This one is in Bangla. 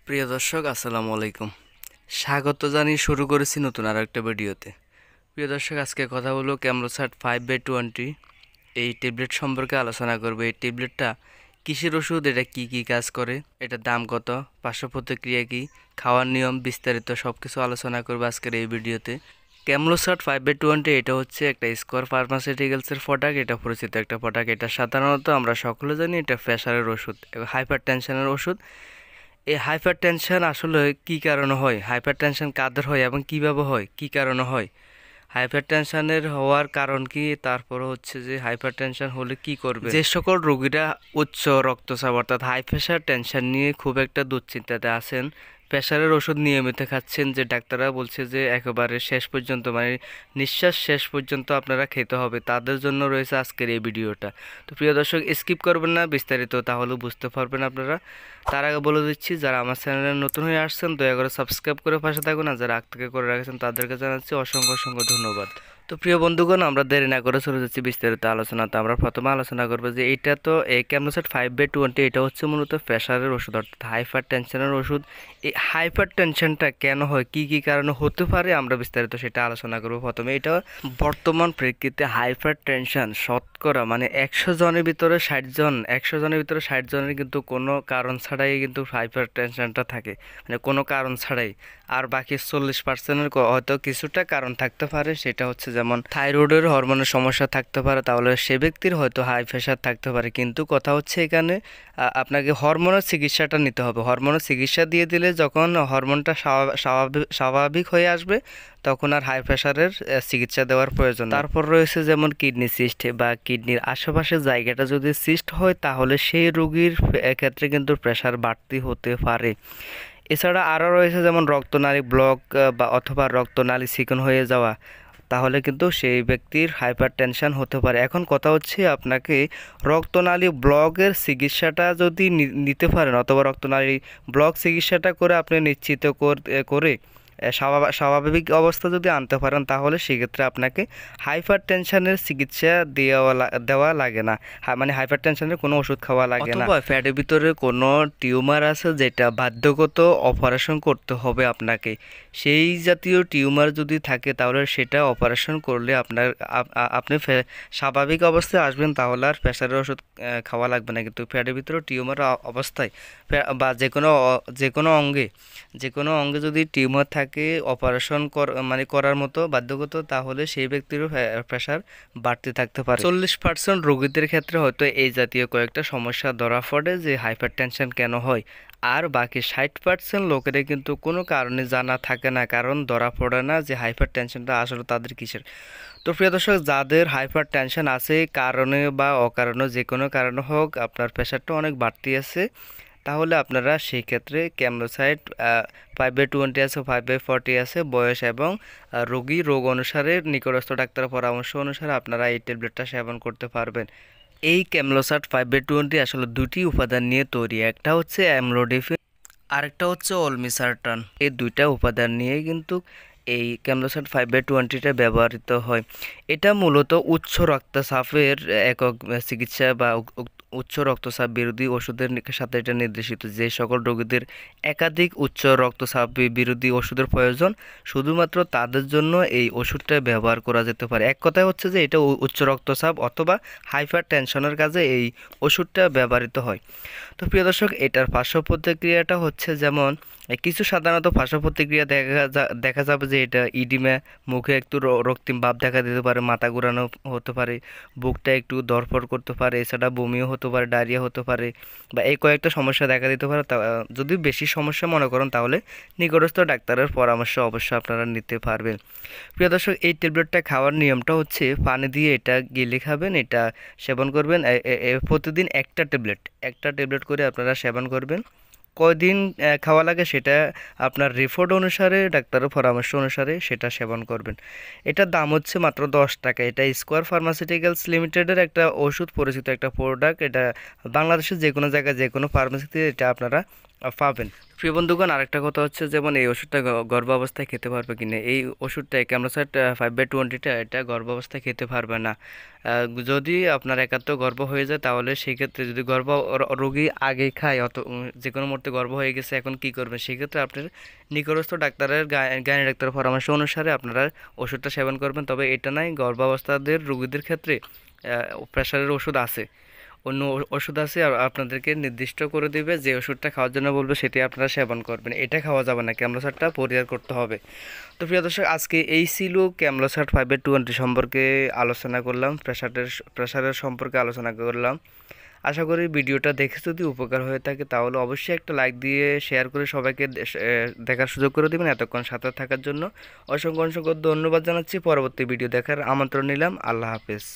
প্রিয় দর্শক আসসালামু আলাইকুম। স্বাগত জানিয়ে শুরু করেছি নতুন আর একটা ভিডিওতে। প্রিয় দর্শক, আজকে কথা বলবো ক্যামলোসার্ট 5/20 এই ট্যাবলেট সম্পর্কে আলোচনা করব। এই ট্যাবলেটটা কিসের ওষুধ, এটা কি কি কাজ করে, এটার দাম কত, পার্শ্ব প্রতিক্রিয়া কি, খাওয়ার নিয়ম, বিস্তারিত সব কিছু আলোচনা করবো আজকের এই ভিডিওতে। ক্যামলোসার্ট 5/20 এটা হচ্ছে একটা স্কোয়ার ফার্মাসিউটিক্যালসের প্রোডাক্ট। এটা পরিচিত একটা প্রোডাক্ট। এটা সাধারণত আমরা সকলে জানি এটা প্রেশারের ওষুধ, হাইপার টেনশনের ওষুধ। এই হাইপার টেনশন আসলে কী কারণে হয়, হাইপার টেনশন কাদের হয় এবং কীভাবে হয়, কী কারণে হয়, হাইপার টেনশনের হওয়ার কারণ কি, তারপর হচ্ছে যে হাইপার টেনশন হলে কি করবে। যে সকল রোগীরা উচ্চ রক্তচাপ অর্থাৎ হাই প্রেশার টেনশন নিয়ে খুব একটা দুশ্চিন্তাতে আছেন, প্রেশারের ওষুধ নিয়মিত খাচ্ছেন, যে ডাক্তাররা বলছে যে একেবারে শেষ পর্যন্ত মানে নিঃশ্বাস শেষ পর্যন্ত আপনারা খেতে হবে, তাদের জন্য রয়েছে আজকের এই ভিডিওটা। তো প্রিয় দর্শক, স্কিপ করবেন না বিস্তারিত, তাহলে বুঝতে পারবেন আপনারা। তার আগে বলে দিচ্ছি, যারা আমার চ্যানেলে নতুন হয়ে আসছেন দয়া করে সাবস্ক্রাইব করে পাশে থাকুন, আর যারা আগ থেকে করে রাখছেন তাদেরকে জানাচ্ছি অসংখ্য অসংখ্য ধন্যবাদ। তো প্রিয় বন্ধুগণ, আমরা দেরি না করে চলে যাচ্ছি বিস্তারিত আলোচনা। তো আমরা প্রথমে আলোচনা করবো যে এটা তো এই ক্যামলোসার্ট 5/20 এটা হচ্ছে মূলত প্রেশারের ওষুধ অর্থাৎ হাইপার টেনশনের ওষুধ। এই হাইপার টেনশনটা কেন হয়, কি কি কারণে হতে পারে, আমরা বিস্তারিত সেটা আলোচনা করব। প্রথমে এটা বর্তমান প্রেক্ষিতে হাইপার টেনশন শতকরা মানে 100 জনের ভিতরে 60 জনের কিন্তু কোনো কারণ ছাড়াই কিন্তু হাইপার টেনশনটা থাকে, মানে কোনো কারণ ছাড়াই। আর বাকি 40%-এর হয়তো কিছুটা কারণ থাকতে পারে, সেটা হচ্ছে যেমন থাইরয়েডের হরমোনের সমস্যা থাকতে পারে, তাহলে সে ব্যক্তির হয়তো হাই প্রেশার থাকতে পারে। কিন্তু কথা হচ্ছে এখানে আপনাকে হরমোনের চিকিৎসাটা নিতে হবে। হরমোনের চিকিৎসা দিয়ে দিলে যখন হরমোনটা স্বাভাবিক হয়ে আসবে, তখন আর হাই প্রেশারের চিকিৎসা দেওয়ার প্রয়োজন। তারপর রয়েছে যেমন কিডনি সিস্ট বা কিডনির আশেপাশে জায়গাটা যদি সিস্ট হয়, তাহলে সেই রোগীর ক্ষেত্রে কিন্তু প্রেশার বাড়তি হতে পারে। এছাড়া আরও রয়েছে যেমন রক্তনালী ব্লক বা অথবা রক্তনালী চিকন হয়ে যাওয়া, তাহলে কিন্তু সেই ব্যক্তির হাইপার টেনশন হতে পারে। এখন কথা হচ্ছে, আপনাকে রক্তনালী ব্লকের চিকিৎসাটা যদি নিতে পারেন অথবা রক্তনালী ব্লক চিকিৎসাটা করে আপনি নিশ্চিত করে স্বাভাবিক অবস্থা যদি আনতে পারেন, তাহলে সেক্ষেত্রে আপনাকে হাইপার টেনশনের চিকিৎসা দেওয়া লাগে না, মানে হাইপার টেনশনের কোনো ওষুধ খাওয়া লাগে না। ফ্যাটের ভিতরে কোনো টিউমার আছে যেটা বাধ্যগত অপারেশন করতে হবে আপনাকে, সেই জাতীয় টিউমার যদি থাকে তাহলে সেটা অপারেশন করলে আপনি স্বাভাবিক অবস্থায় আসবেন, তাহলে আর প্রেশারের ওষুধ খাওয়া লাগবে না। কিন্তু ফ্যাটের ভিতরে টিউমার অবস্থায় বা যে কোনো অঙ্গে যদি টিউমার থাকে অপারেশন মানে করার মতো বাধ্যগত, তাহলে সেই ব্যক্তিরও প্রেশার বাড়তে থাকতে পারে। 40% রোগীদের ক্ষেত্রে হয়তো এই জাতীয় কয়েকটা সমস্যা ধরা পড়ে যে হাইপার টেনশন কেন হয়, আর বাকি 60% লোকেরা কিন্তু কোনো কারণে জানা থাকে না, কারণ ধরা পড়ে না যে হাইপার টেনশনটা আসলে তাদের কিসের। তো প্রিয় দর্শক, যাদের হাইপার টেনশন আছে, কারণে বা অকারণে যে কোনো কারণে হোক আপনার প্রেশারটা অনেক বাড়তি আছে, তাহলে আপনারা সেই ক্ষেত্রে ক্যামলোসার্ট 5/20 আছে, 5/40 আছে, বয়স এবং রোগ অনুসারে নিকটস্থ ডাক্তারের পরামর্শ অনুসারে আপনারা এই ট্যাবলেটটা সেবন করতে পারবেন। এই ক্যামলোসার্ট 5/20 আসলে দুটি উপাদান নিয়ে তৈরি, একটা হচ্ছে অ্যামলোডিফিন, আরেকটা হচ্ছে অলমিসার্টান। এই দুইটা উপাদান নিয়ে কিন্তু এই ক্যামলোসার্ট 5/20টা ব্যবহৃত হয়। এটা মূলত উচ্চ রক্তচাপের একক চিকিৎসা বা উচ্চ রক্তচাপ বিরোধী ওষুধের সাথে এটা নির্দেশিত। যে সকল রোগীদের একাধিক উচ্চ রক্তচাপ বিরোধী ওষুধের প্রয়োজন, শুধুমাত্র তাদের জন্য এই ওষুধটা ব্যবহার করা যেতে পারে। এক কথায় হচ্ছে যে এটা উচ্চ রক্তচাপ অথবা হাইপার টেনশনের কাজে এই ওষুধটা ব্যবহৃত হয়। তো প্রিয় দর্শক, এটার পার্শ্ব প্রতিক্রিয়াটা হচ্ছে যেমন কিছু সাধারণত পার্শ্ব প্রতিক্রিয়া দেখা যাবে যে এটা ইডিমা, মুখে একটু রক্তিম ভাব দেখা দিতে পারে, মাথা ঘোরানো হতে পারে, বুকটা একটু ধড়ফড় করতে পারে, এছাড়া বমিও হতে পারে, ডায়রিয়া হতে পারে, বা এই কয়েকটা সমস্যা দেখা দিতে পারে। যদি বেশি সমস্যা মনে করেন, তাহলে নিকটস্থ ডাক্তারের পরামর্শ অবশ্যই আপনারা নিতে পারবেন। প্রিয় দর্শক, এই ট্যাবলেটটা খাওয়ার নিয়মটা হচ্ছে পানি দিয়ে এটা গিলে খাবেন, এটা সেবন করবেন। প্রতিদিন একটা ট্যাবলেট করে আপনারা সেবন করবেন। কয়দিন খাওয়া লাগে সেটা আপনার রিপোর্ট অনুসারে, ডাক্তারের পরামর্শ অনুসারে সেটা সেবন করবেন। এটার দাম হচ্ছে মাত্র 10 টাকা। এটা স্কোয়ার ফার্মাসিউটিক্যালস লিমিটেডের একটা ওষুধ, পরিচিত একটা প্রোডাক্ট। এটা বাংলাদেশের যে কোনো জায়গায় যে কোনো ফার্মেসিতে এটা আপনারা পাবেন। প্রিয় বন্ধুগণ, আরেকটা কথা হচ্ছে যেমন এই ওষুধটা গর্ভাবস্থায় খেতে পারবে কিনা। এই ওষুধটা ক্যামরোসাইট 5/20টা এটা গর্ভাবস্থায় খেতে পারবে না। যদি আপনার একাত্ম গর্ভ হয়ে যায় তাহলে সেই ক্ষেত্রে যদি রোগী আগে খায় যে কোনো মুহূর্তে গর্ভ হয়ে গেছে এখন কি করবেন, সেক্ষেত্রে আপনার নিকটস্থ ডাক্তারের গাইনি ডাক্তারের পরামর্শ অনুসারে আপনারা ওষুধটা সেবন করবেন। তবে এটা নাই, গর্ভাবস্থাদের রোগীদের ক্ষেত্রে প্রেশারের ওষুধ আছে, অন্য ওষুধ আছে, আর আপনাদেরকে নির্দিষ্ট করে দিবে যে ওষুধটা খাওয়ার জন্য বলবে সেটি আপনারা সেবন করবেন। এটা খাওয়া যাবে না, ক্যামরোসাটটা পরিহার করতে হবে। তো প্রিয় দর্শক, আজকে এই ছিল ক্যামরোসাট 5/20 সম্পর্কে আলোচনা করলাম, প্রেশারের সম্পর্কে আলোচনা করলাম। আশা করি ভিডিওটা দেখে যদি উপকার হয়ে থাকে তাহলে অবশ্যই একটা লাইক দিয়ে শেয়ার করে সবাইকে দেখার সুযোগ করে দেবেন। এতক্ষণ সাথে থাকার জন্য অসংখ্য অসংখ্য ধন্যবাদ জানাচ্ছি। পরবর্তী ভিডিও দেখার আমন্ত্রণ নিলাম। আল্লাহ হাফেজ।